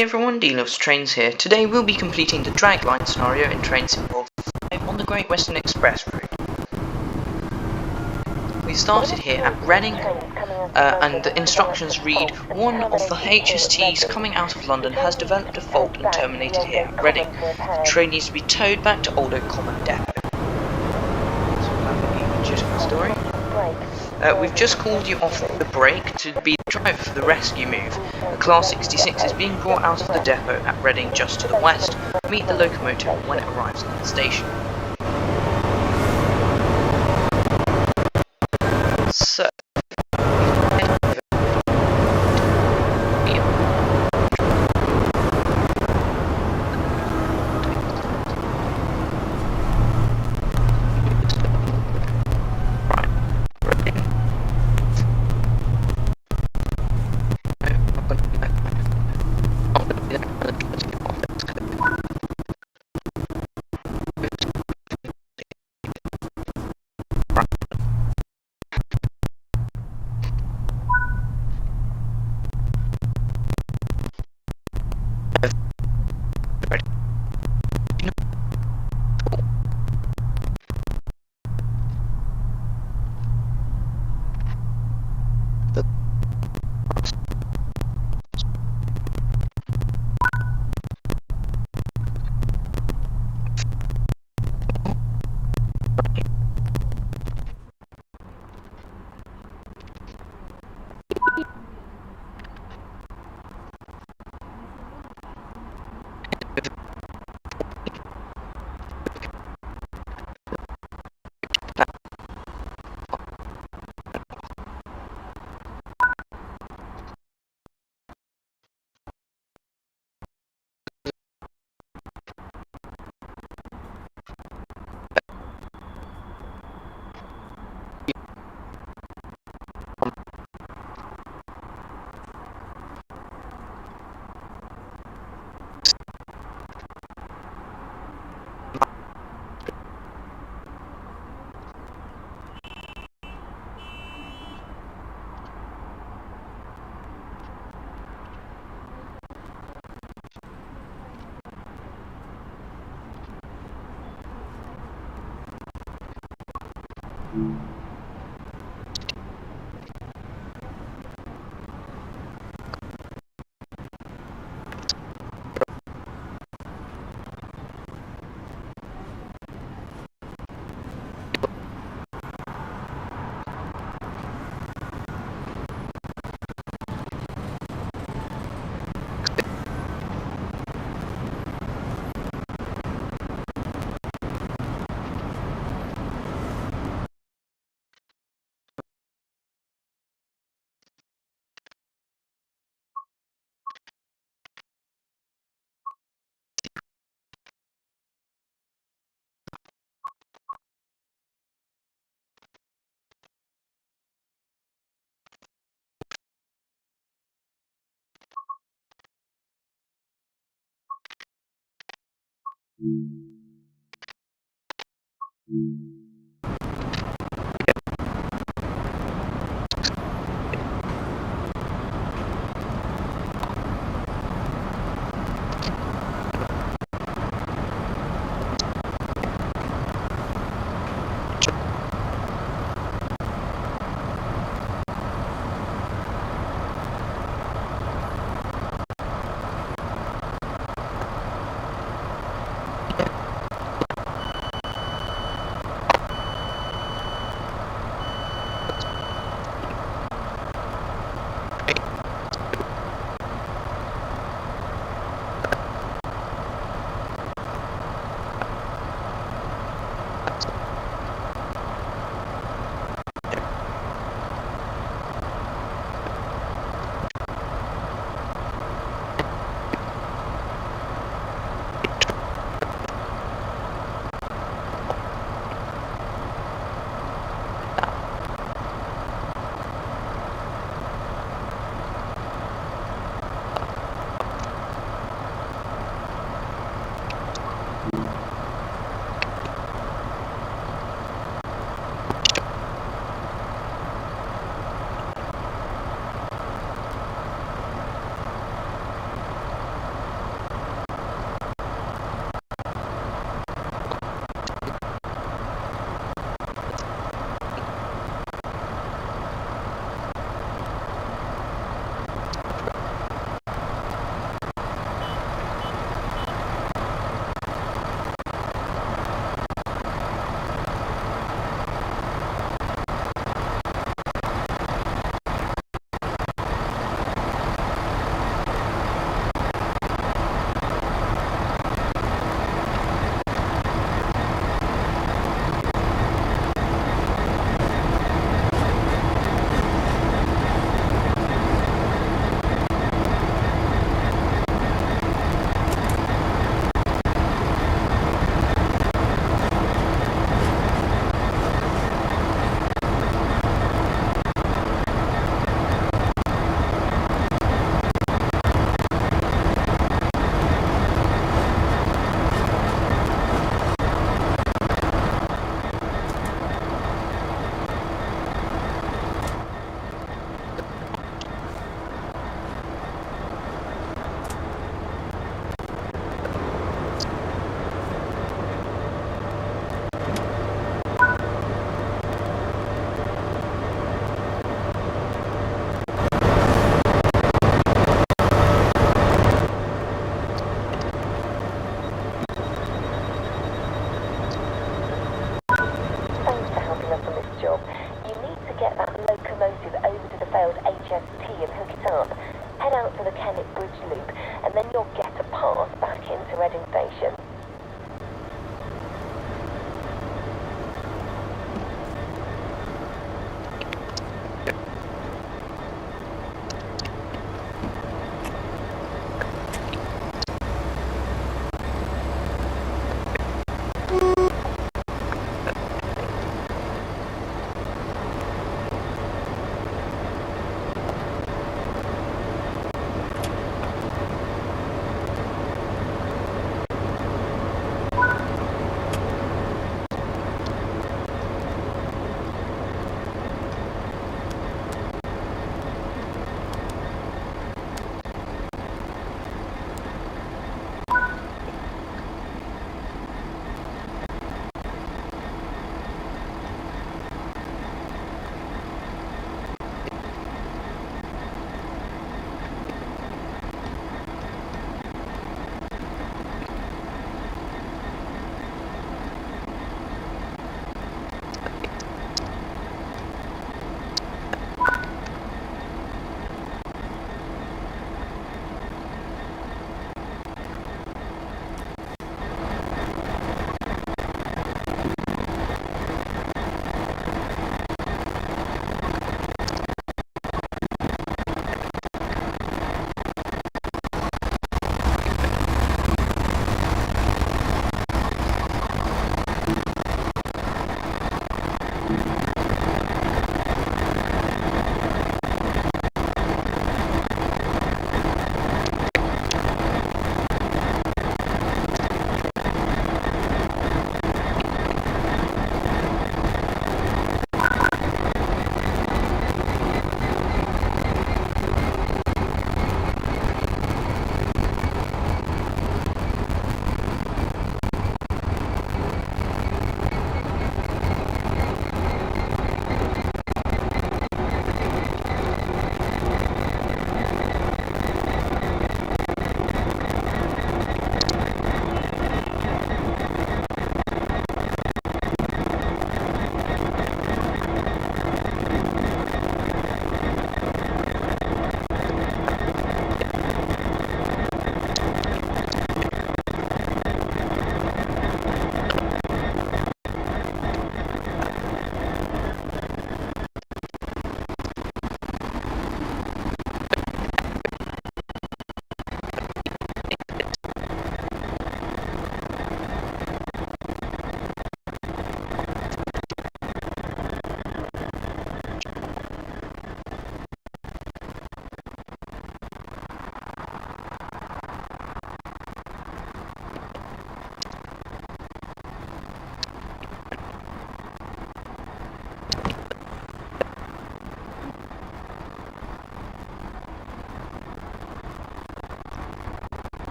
Hey everyone, Dloves Trains here. Today we'll be completing the dragline scenario in Train Simulator 5 on the Great Western Express route. We started here at Reading, and the instructions read, one of the HSTs coming out of London has developed a fault and terminated here at Reading. The train needs to be towed back to Old Oak Common Depot. So we'll have a legitimate story. We've just called you off the break to be the driver for the rescue move. A Class 66 is being brought out of the depot at Reading just to the west. Meet the locomotive when it arrives at the station. So, hook it up, head out to the Kennet Bridge Loop, and then you'll get a pass back into Reading Station.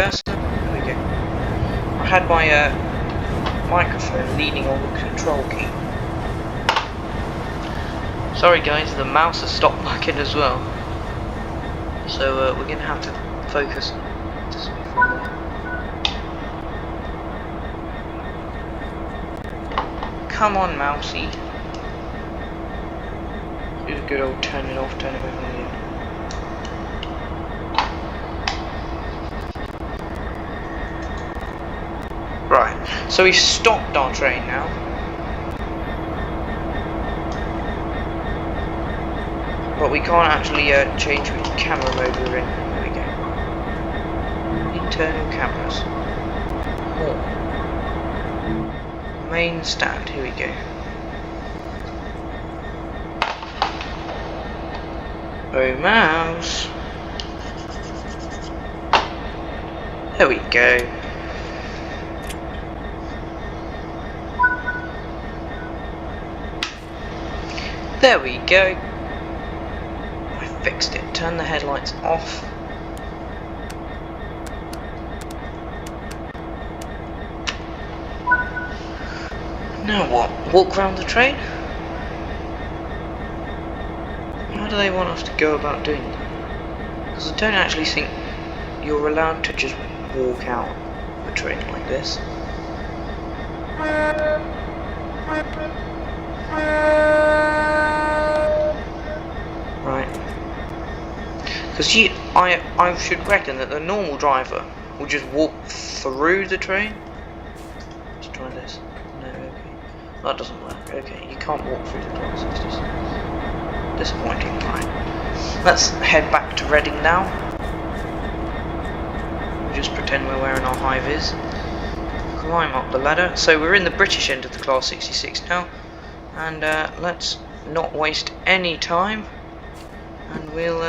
cursor. There we go. I had my microphone leaning on the control key. Sorry guys, the mouse has stopped working as well. So we're gonna have to focus this way from there. Come on, mousey. Do a good old turn it off, turn it over again. Right, so we've stopped our train now. But we can't actually change which camera mode we're in. There we go. Internal cameras. More. Main stand, here we go. Oh, mouse. There we go. There we go. I fixed it. Turn the headlights off. Now what? Walk round the train? How do they want us to go about doing that? Because I don't actually think you're allowed to just walk out of a train like this. Right. Because I should reckon that the normal driver will just walk through the train. Let's try this. No, okay. That doesn't work. Okay, you can't walk through the glass. It's just disappointing. Right. Let's head back to Reading now. We'll just pretend we're wearing our high vis. Climb up the ladder. So we're in the British end of the Class 66 now. And let's not waste any time. And we'll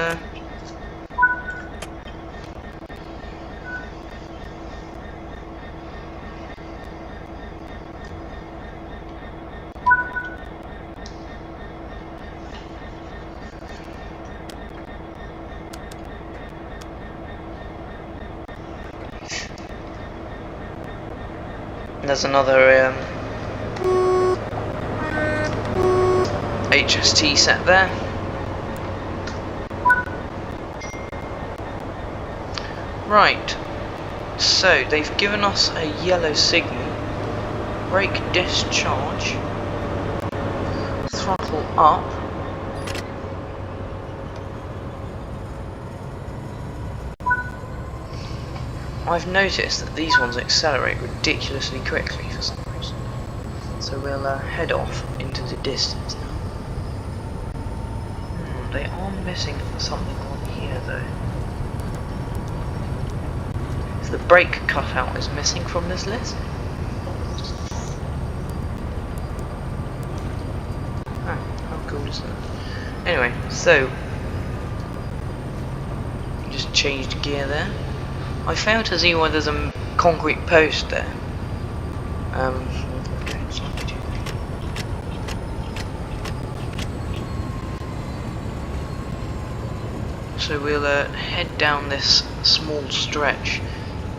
there's another HST set there. Right, so they've given us a yellow signal. Brake discharge. Throttle up. I've noticed that these ones accelerate ridiculously quickly for some reason. So we'll head off into the distance now. They are missing something on here though. So the brake cutout is missing from this list. Oh, how cool is that? Anyway, so just changed gear there. I failed to see why there's a concrete post there. So we'll head down this small stretch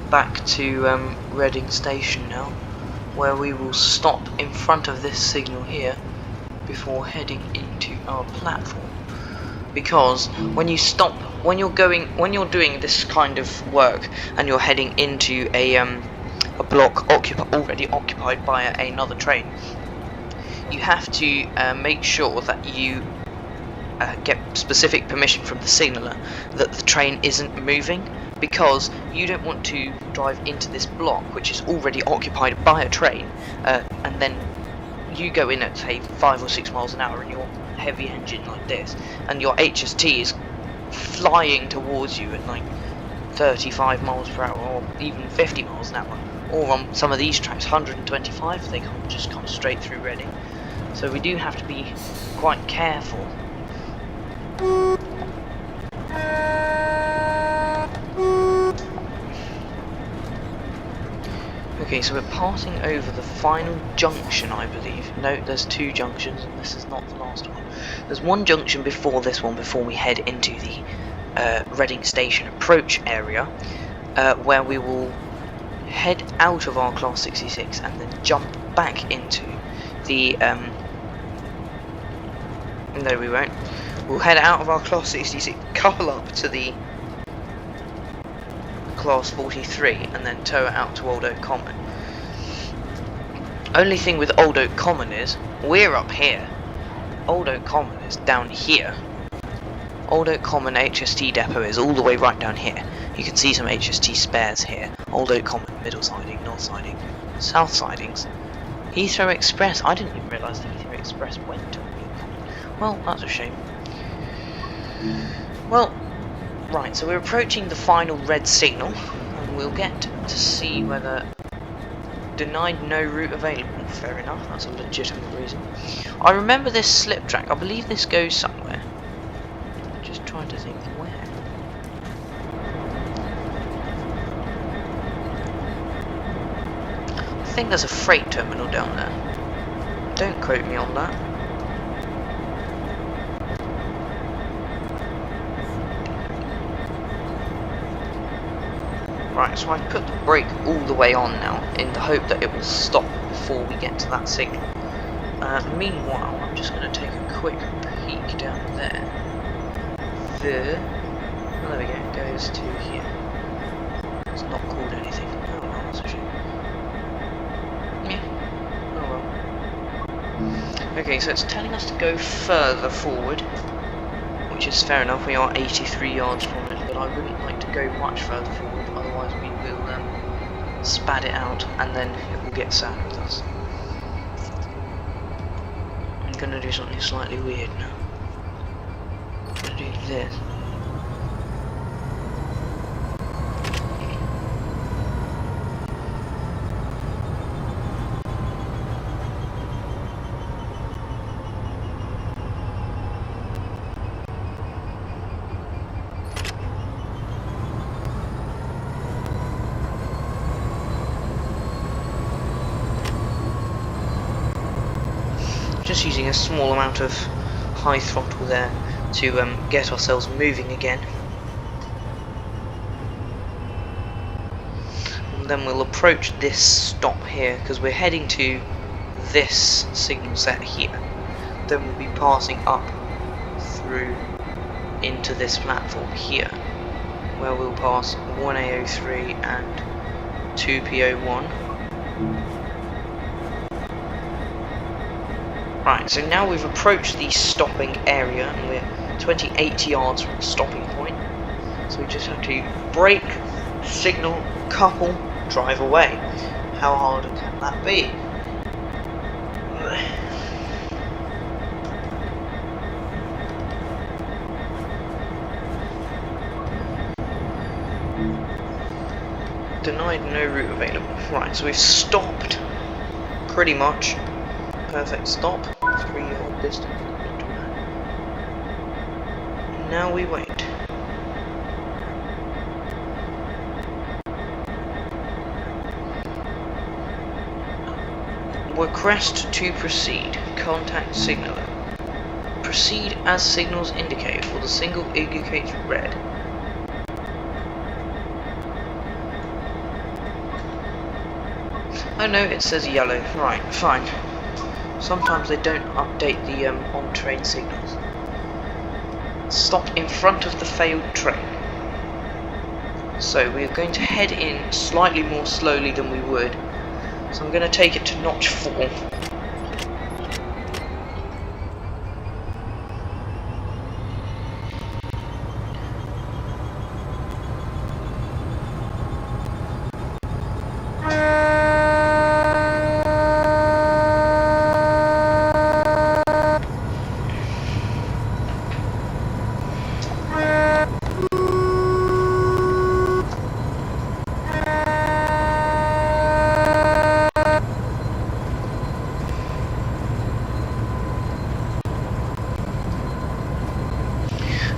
back to Reading Station now, where we will stop in front of this signal here before heading into our platform. Because when you stop, when you're doing this kind of work and you're heading into a block already occupied by another train, you have to make sure that you get specific permission from the signaller that the train isn't moving, because you don't want to drive into this block which is already occupied by a train and then you go in at say 5 or 6 miles an hour in your heavy engine like this, and your HST is flying towards you at like 35 miles per hour or even 50 miles an hour, or on some of these tracks 125, they can't just come straight through Reading. So we do have to be quite careful. Okay, so we're passing over the final junction, I believe. No, there's 2 junctions, and this is not the last one. There's one junction before this one, before we head into the Reading Station approach area. where we will head out of our Class 66 and then jump back into the no, we won't. We'll head out of our Class 66, couple up to the Class 43 and then tow it out to Old Oak Common. Only thing with Old Oak Common is we're up here. Old Oak Common is down here. Old Oak Common HST depot is all the way right down here. You can see some HST spares here. Old Oak Common, middle siding, north siding, south sidings. Heathrow Express. I didn't even realise the Heathrow Express went to Old Oak Common. Well, that's a shame. Well, right, so we're approaching the final red signal, and we'll get to see whether denied no route available. Fair enough, that's a legitimate reason. I remember this slip track. I believe this goes somewhere. Just trying to think where. I think there's a freight terminal down there. Don't quote me on that. Right, so I've put the brake all the way on now, in the hope that it will stop before we get to that signal. Meanwhile, I'm just going to take a quick peek down there. Oh, there we go, it goes to here. It's not called anything. Oh well, that's a shame. Yeah, oh well. Okay, so it's telling us to go further forward, which is fair enough. We are 83 yards from it, but I wouldn't like to go much further forward, otherwise we will spad it out and then it will get sad with us. I'm going to do something slightly weird now. I'm going to do this. Just using a small amount of high throttle there to get ourselves moving again. And then we'll approach this stop here because we're heading to this signal set here. Then we'll be passing up through into this platform here, where we'll pass 1A03 and 2P01. Right, so now we've approached the stopping area and we're 28 yards from the stopping point. So we just have to brake, signal, couple, drive away. How hard can that be? Denied no route available. Right, so we've stopped pretty much. Perfect stop, 3 yard distance. Now we wait. Request to proceed. Contact signaler. Proceed as signals indicate, or the signal indicates red. Oh no, it says yellow. Right, fine. Sometimes they don't update the on-train signals. Stopped in front of the failed train. So we're going to head in slightly more slowly than we would. So I'm going to take it to notch 4.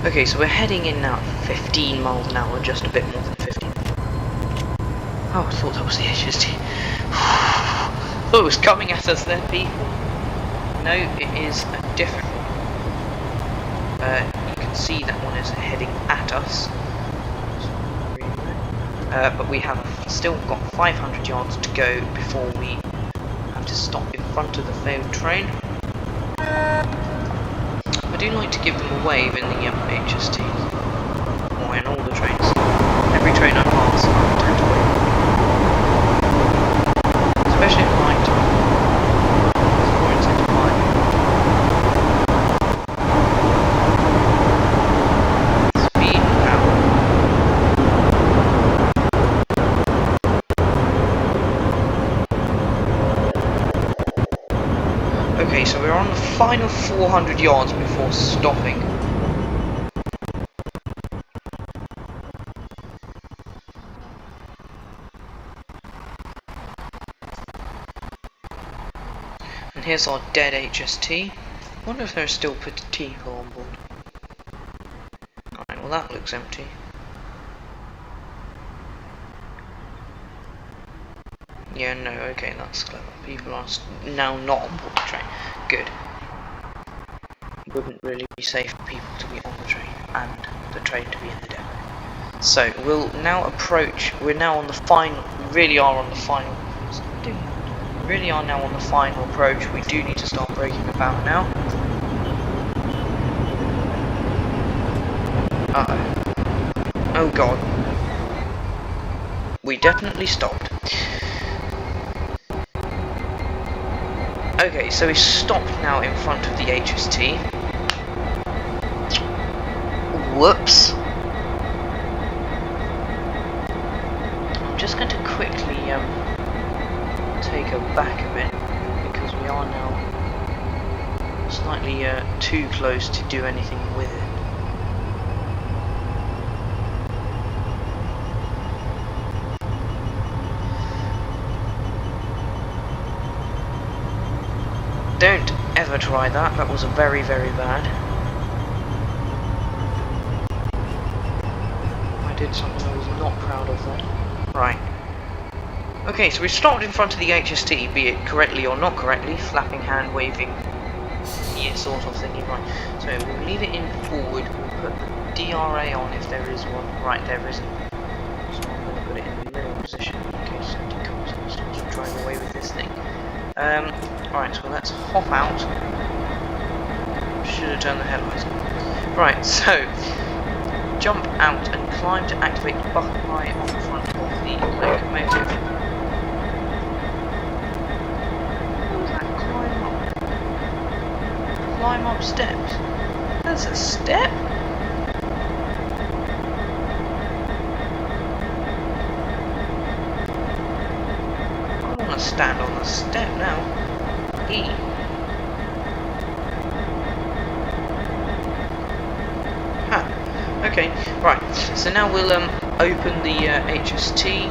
Okay, so we're heading in now at 15 miles an hour, just a bit more than 15. Oh, I thought that was the HST. Thought it was coming at us then, people. No, it is a different one. You can see that one is heading at us. but we have still got 500 yards to go before we have to stop in front of the failed train. I do like to give them a wave in the HST, or in all the trains. Every train I pass, I tend to wave. Especially at night time. It's more incentivizing. Speed and power. Okay, so we're on the final 400 yards before stopping. And here's our dead HST. Wonder if there's still people on board. Alright, well that looks empty. Yeah, no, okay, that's clever. People are now not on board the train. Good. Wouldn't really be safe for people to be on the train and the train to be in the depot. So we'll now approach. We're now on the final. We really are on the final. What's it doing? We really are now on the final approach. We do need to start braking about now. Oh god. We definitely stopped. Okay, so we stopped now in front of the HST. Whoops. I'm just going to quickly take her back a bit because we are now slightly too close to do anything with it. Don't ever try that. That was very, very bad. I did something I was not proud of then. Right. Okay, so we stopped in front of the HST, be it correctly or not correctly, flapping hand, waving, yeah, sort of thingy, right. So we'll leave it in forward, we'll put the DRA on if there is one. Right, there isn't. So I'm going to put it in the middle position in case somebody comes and starts to drive away with this thing. Alright, so let's hop out. Should have turned the headlights on. Right, so jump out and climb to activate the buckeye on the front of the locomotive. What was that climb up? Climb up steps? There's a step? I want to stand on the step now. E. Okay, right, so now we'll open the HST,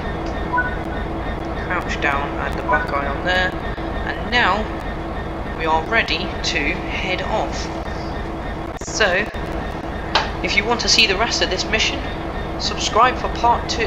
crouch down, add the buckeye on there, and now we are ready to head off. So, if you want to see the rest of this mission, subscribe for part 2.